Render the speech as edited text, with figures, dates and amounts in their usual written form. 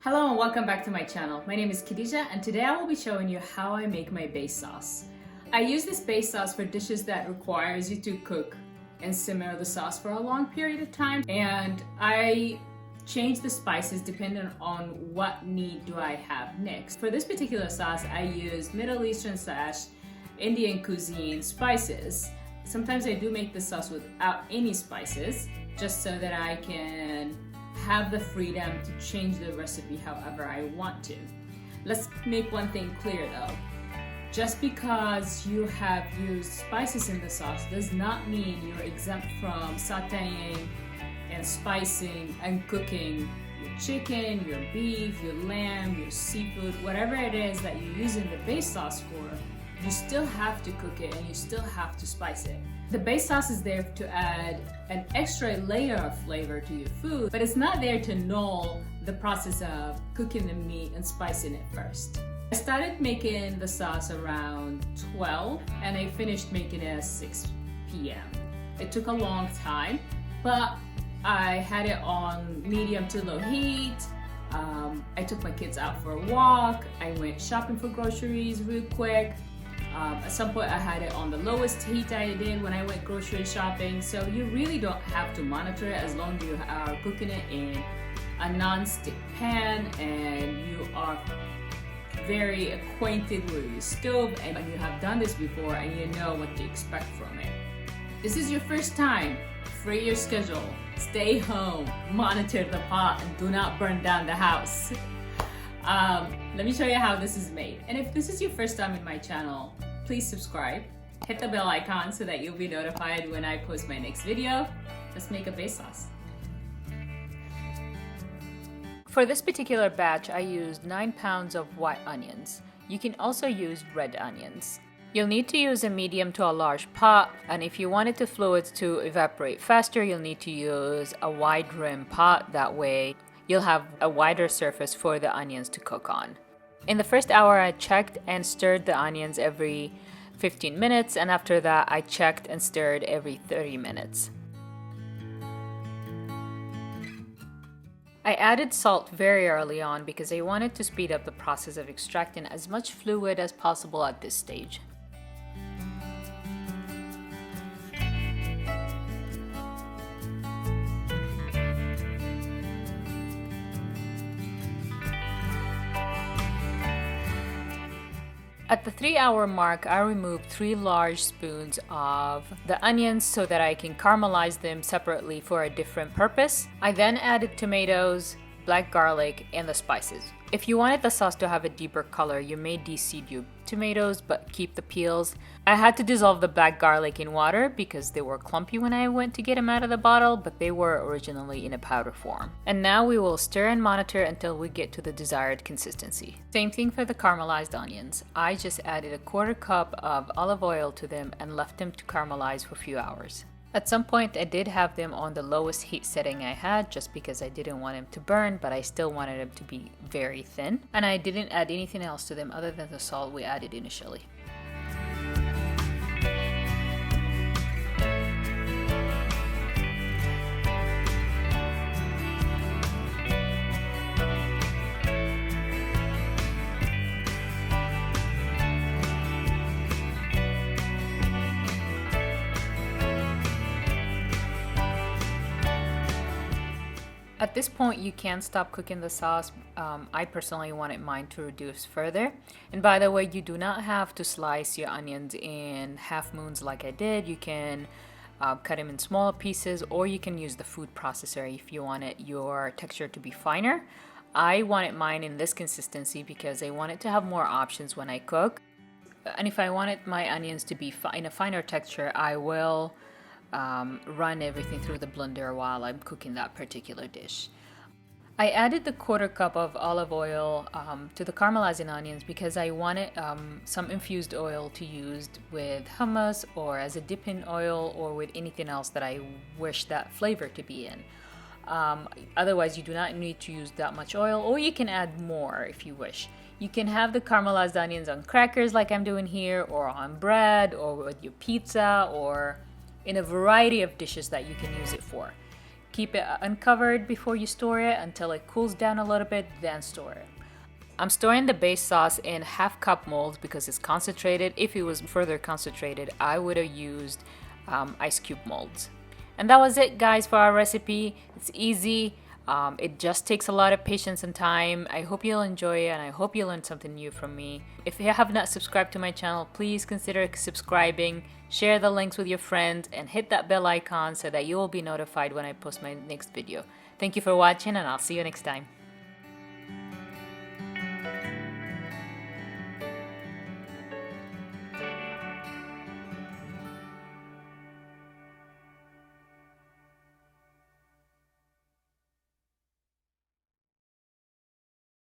Hello and welcome back to my channel. My name is Kadija and today I will be showing you how I make my base sauce. I use this base sauce for dishes that requires you to cook and simmer the sauce for a long period of time, and I change the spices depending on what need do I have next. For this particular sauce I use Middle Eastern / Indian cuisine spices. Sometimes I do make the sauce without any spices just so that I can have the freedom to change the recipe however I want to. Let's make one thing clear though. Just because you have used spices in the sauce does not mean you're exempt from sauteing and spicing and cooking your chicken, your beef, your lamb, your seafood, whatever it is that you're using the base sauce for. You still have to cook it and you still have to spice it. The base sauce is there to add an extra layer of flavor to your food, but it's not there to null the process of cooking the meat and spicing it first. I started making the sauce around 12 and I finished making it at 6 p.m. It took a long time, but I had it on medium to low heat. I took my kids out for a walk. I went shopping for groceries real quick. At some point I had it on the lowest heat I did when I went grocery shopping, so you really don't have to monitor it as long as you are cooking it in a non-stick pan and you are very acquainted with your stove and you have done this before and you know what to expect from it. This is your first time, free your schedule, stay home, monitor the pot and do not burn down the house. Let me show you how this is made. And if this is your first time in my channel, please subscribe, hit the bell icon so that you'll be notified when I post my next video. Let's make a base sauce. For this particular batch, I used 9 pounds of white onions. You can also use red onions. You'll need to use a medium to a large pot, and if you wanted the fluids to evaporate faster, you'll need to use a wide rim pot. That way, you'll have a wider surface for the onions to cook on. In the first hour, I checked and stirred the onions every 15 minutes, and after that, I checked and stirred every 30 minutes. I added salt very early on because I wanted to speed up the process of extracting as much fluid as possible at this stage. At the 3-hour mark, I removed 3 large spoons of the onions so that I can caramelize them separately for a different purpose. I then added tomatoes, black garlic, and the spices. If you wanted the sauce to have a deeper color, you may de-seed your tomatoes but keep the peels. I had to dissolve the black garlic in water because they were clumpy when I went to get them out of the bottle, but they were originally in a powder form. And now we will stir and monitor until we get to the desired consistency. Same thing for the caramelized onions. I just added 1/4 cup of olive oil to them and left them to caramelize for a few hours. At some point I did have them on the lowest heat setting I had just because I didn't want them to burn, but I still wanted them to be very thin. And I didn't add anything else to them other than the salt we added initially. At this point, you can stop cooking the sauce. I personally wanted mine to reduce further. And by the way, you do not have to slice your onions in half moons like I did. You can cut them in smaller pieces, or you can use the food processor if you wanted your texture to be finer. I wanted mine in this consistency because I wanted to have more options when I cook. And if I wanted my onions to be in a finer texture, I will run everything through the blender while I'm cooking that particular dish. I added the 1/4 cup of olive oil to the caramelizing onions because I wanted some infused oil to use with hummus or as a dipping oil or with anything else that I wish that flavor to be in. Otherwise, you do not need to use that much oil, or you can add more if you wish. You can have the caramelized onions on crackers like I'm doing here, or on bread, or with your pizza, or in a variety of dishes that you can use it for. Keep it uncovered before you store it until it cools down a little bit, then store it. I'm storing the base sauce in half-cup molds because it's concentrated. If it was further concentrated, I would have used ice cube molds. And that was it, guys, for our recipe. It's easy. It just takes a lot of patience and time. I hope you'll enjoy it, and I hope you learned something new from me. If you have not subscribed to my channel, please consider subscribing, share the links with your friends, and hit that bell icon so that you will be notified when I post my next video. Thank you for watching, and I'll see you next time.